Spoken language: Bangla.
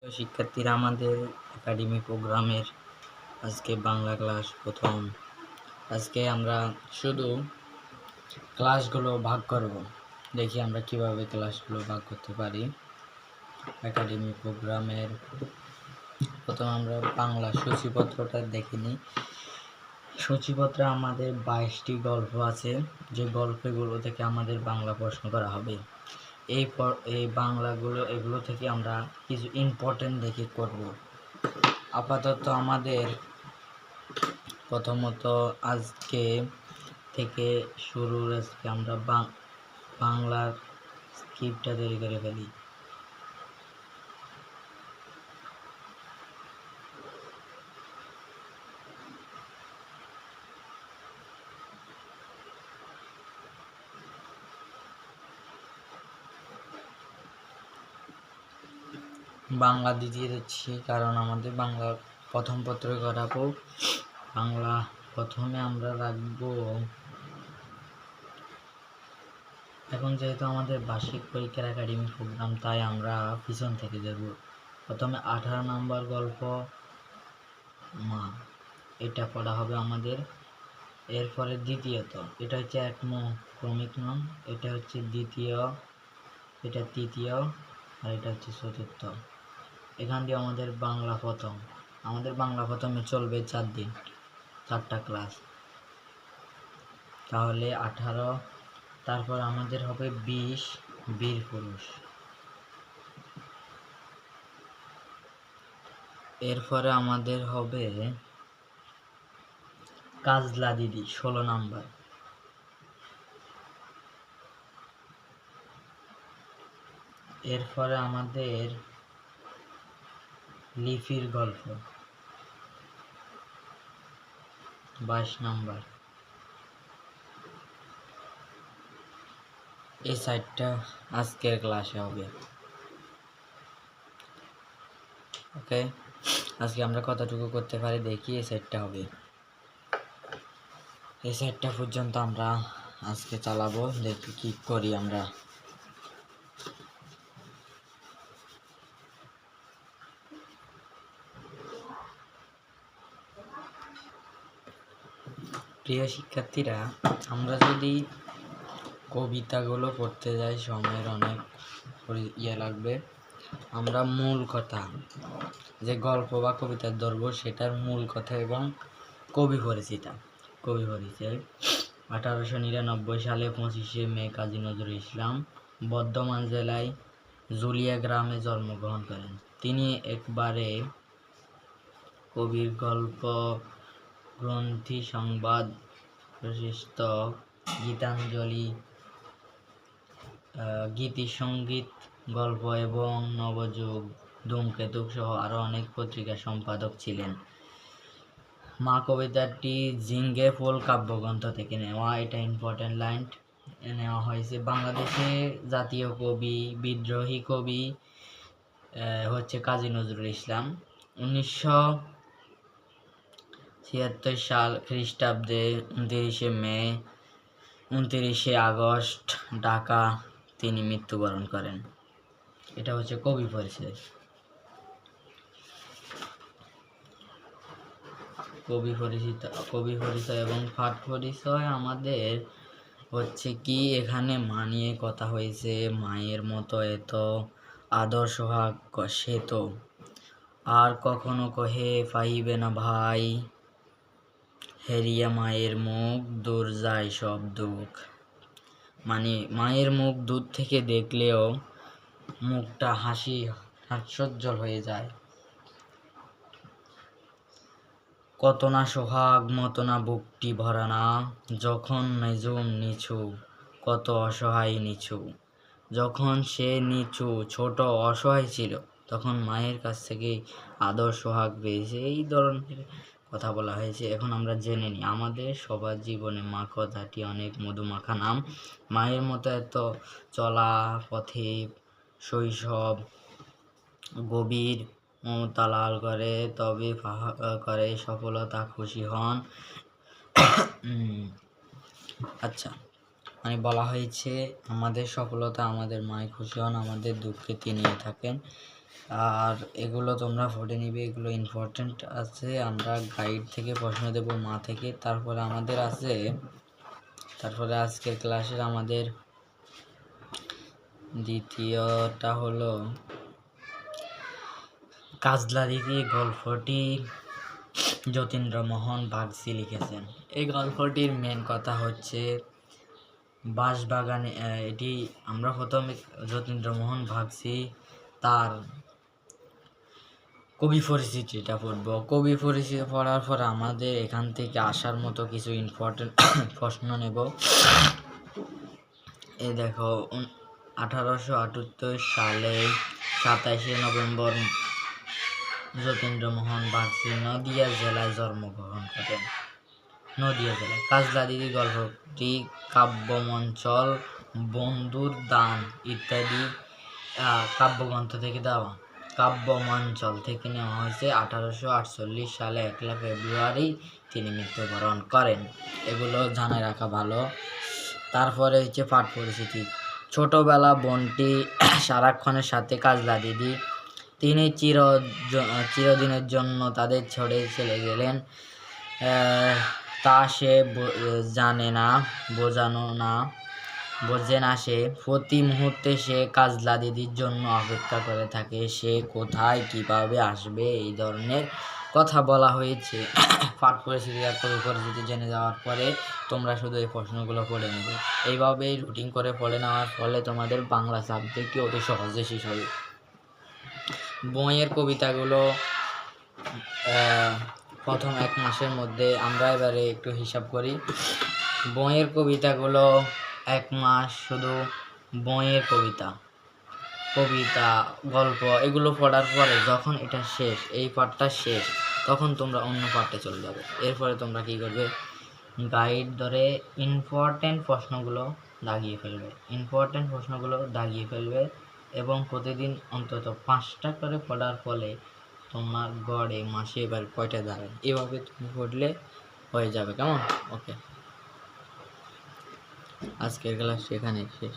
তো শিক্ষার্থীরা, আমাদের একাডেমি প্রোগ্রামের আজকে বাংলা ক্লাস প্রথম। আজকে আমরা শুধু ক্লাসগুলো ভাগ করব। দেখি আমরা কিভাবে ক্লাসগুলো ভাগ করতে পারি। একাডেমি প্রোগ্রামের প্রথম আমরা বাংলা সূচিপত্রটা দেখে নিই। সূচিপত্রে আমাদের 22টি গল্প আছে, যে গল্পগুলো থেকে আমাদের বাংলা প্রশ্ন করা হবে। এই বাংলাগুলো এগুলো থেকে আমরা কিছু ইম্পর্টেন্ট দেখে করব। আপাতত আমাদের প্রথমত আজকে থেকে শুরু আজকে আমরা বাংলার স্ক্রিপ্টটা তৈরি করে ফেলি। বাংলা দিয়ে দিচ্ছি কারণ আমাদের বাংলা প্রথম পত্রে করাবো। বাংলা প্রথমে আমরা রাখবো, এখন যেহেতু আমাদের বার্ষিক পরীক্ষার একাডেমি প্রোগ্রাম, তাই আমরা পিছন থেকে যাব। প্রথমে 18 নম্বর গল্প মা, এটা পড়া হবে আমাদের। এরপরে দ্বিতীয়ত, এটা হচ্ছে ক্রমিক নং, এটা হচ্ছে দ্বিতীয়, এটা তৃতীয়, আর এটা হচ্ছে চতুর্থ। এখান দিয়ে আমাদের বাংলা প্রথম, আমাদের বাংলা প্রথমে চলবে 4 দিন, 4টা ক্লাস, তাহলে 18। তারপর আমাদের হবে 20 বীর পুরুষ। এরপরে আমাদের হবে কাজলা দিদি 16 নাম্বার। এরপরে আমাদের লিপির গল্প 22 নাম্বার। এই সাইডটা আজকের ক্লাসে হবে। ওকে, আজকে আমরা কতটুকু করতে পারি দেখি। এই সাইডটা হবে, এই সাইডটা পর্যন্ত আমরা আজকে চালাবো, দেখি কি করি আমরা। প্রিয় শিক্ষার্থীরা, আমরা যদি কবিতাগুলো পড়তে যাই সময়ের অনেক লাগবে। আমরা মূল কথা, যে গল্প বা কবিতার ধরবো, সেটার মূল কথা এবং কবি পরিচিতি। 1899 সালে 25শে মে কাজী নজরুল ইসলাম বর্ধমান জেলায় জুলিয়া গ্রামে জন্মগ্রহণ করেন। তিনি একবারে কবির গল্প গ্রন্থি, সংবাদ, প্রশস্ত গীতাঞ্জলি, গীতিসঙ্গীত, গল্প এবং নবযুগ, ধূমকেতু সহ আরও অনেক পত্রিকার সম্পাদক ছিলেন। মা কবিতাটি ঝিঙ্গে ফুল কাব্যগ্রন্থ থেকে নেওয়া, এটা ইম্পর্টেন্ট লাইন নেওয়া হয়েছে। বাংলাদেশে জাতীয় কবি, বিদ্রোহী কবি হচ্ছে কাজী নজরুল ইসলাম। 1976 সাল খ্রিস্টাব্দে 29শে মে 29শে আগস্ট ঢাকা তিনি মৃত্যুবরণ করেন। এটা হচ্ছে কবি পরিচয়। কবি পরিচয় এবং পাঠ পরিচয় আমাদের হচ্ছে কি, এখানে মানিয়ে কথা হয়েছে, মায়ের মতো এত আদর সোহাগ সে তো আর কখনো কহে পাইবে না ভাই, হেরিয়া মায়ের মুখ দূর যায় সব দুঃখ। মানে মায়ের মুখ দূর থেকে দেখলেও মুখটা হাস্যোজ্জ্বল হয়ে যায়। কত না সোহাগ মতো না বুকটি ভরা না, যখন নিজুম নিচু কত অসহায় নিচু। যখন সে নিচু ছোট অসহায় ছিল, তখন মায়ের কাছ থেকে আদর সোহাগ পেয়েছে। এই ধরনের কথা বলা হয়েছে। এখন আমরা জেনে নিই, আমাদের সবার জীবনে মা কথাটি অনেক মধুমাখা নাম। মায়ের মতো এত চলা পথে শৈশব গভীর মমতা লাল করে, তবে করে সফলতা খুশি হন। আচ্ছা, মানে বলা হয়েছে আমাদের সফলতা আমাদের মায় খুশি হন, আমাদের দুঃখে তিনি থাকেন। আর এগুলো তোমরা পড়ে নিবে, এগুলো ইম্পর্টেন্ট আছে। আমরা গাইড থেকে প্রশ্ন দেব, মা থেকে। তারপরে আজকের ক্লাসের আমাদের দ্বিতীয়টা হলো কাজলা দিদি গল্পটি যতীন্দ্রমোহন বাগচি লিখেছেন। এই গল্পটির মেন কথা হচ্ছে বাঁশবাগানে। এটি আমরা প্রথমে যতীন্দ্রমোহন বাগচি তার কবি পরিচিতিটা পড়ব। কবি পরিচিতি পড়ার পর আমাদের এখান থেকে আসার মতো কিছু ইম্পর্টেন্ট প্রশ্ন নেব। এই দেখো, 1878 সালে 27শে নভেম্বর যতীন্দ্রমোহন বাগচি নদিয়া জেলায় জন্মগ্রহণ করেন। নদিয়া জেলায়। কাজলা দিদি গল্পটি কাব্যমঞ্চল, বন্ধুর দান ইত্যাদি কাব্যগ্রন্থ থেকে দেওয়া। কাব্যমঞ্চল থেকে নেওয়া হয়েছে। 1848 সালে 1 ফেব্রুয়ারি তিনি মৃত্যুবরণ করেন। এগুলো জানে রাখা ভালো। তারপরে হচ্ছে পাঠ পরিচিতি। ছোটবেলা বোনটি সারাক্ষণের সাথে কাজলা দিদি। তিনি চিরদিনের জন্য তাদের ছেড়ে চলে গেলেন। তা সে বোঝে না। সে প্রতি মুহূর্তে সে কাজলা দিদির জন্য অপেক্ষা করে থাকে। সে কোথায় কিভাবে আসবে, এই ধরনের কথা বলা হয়েছে। পাঠ পরিচিতি আর কবি পরিচিতি জেনে যাওয়ার পরে তোমরা শুধু এই প্রশ্নগুলো পড়ে নেবে। এইভাবেই রুটিন করে পড়ে নেওয়ার ফলে তোমাদের বাংলা সাবজেক্টটি অতি সহজে শেষ হবে। বইয়ের কবিতাগুলো প্রথম 1 মাসের মধ্যে, আমরা এবারে একটু হিসাব করি। বইয়ের কবিতাগুলো 1 মাস শুধু বইয়ের কবিতা, গল্প এগুলো পড়ার পরে যখন এটা শেষ, এই পাঠটা শেষ, তখন তোমরা অন্য পাঠে চলে যাবে। এরপরে তোমরা কী করবে, গাইড ধরে ইম্পর্টেন্ট প্রশ্নগুলো দাগিয়ে ফেলবে এবং প্রতিদিন অন্তত 5টা করে পড়ার ফলে তোমার গড়ে মাসে এবার কয়টা দাঁড়ায়, এভাবে তুমি পড়লে হয়ে যাবে। কেমন? ওকে, আজকের ক্লাস এখানেই শেষ।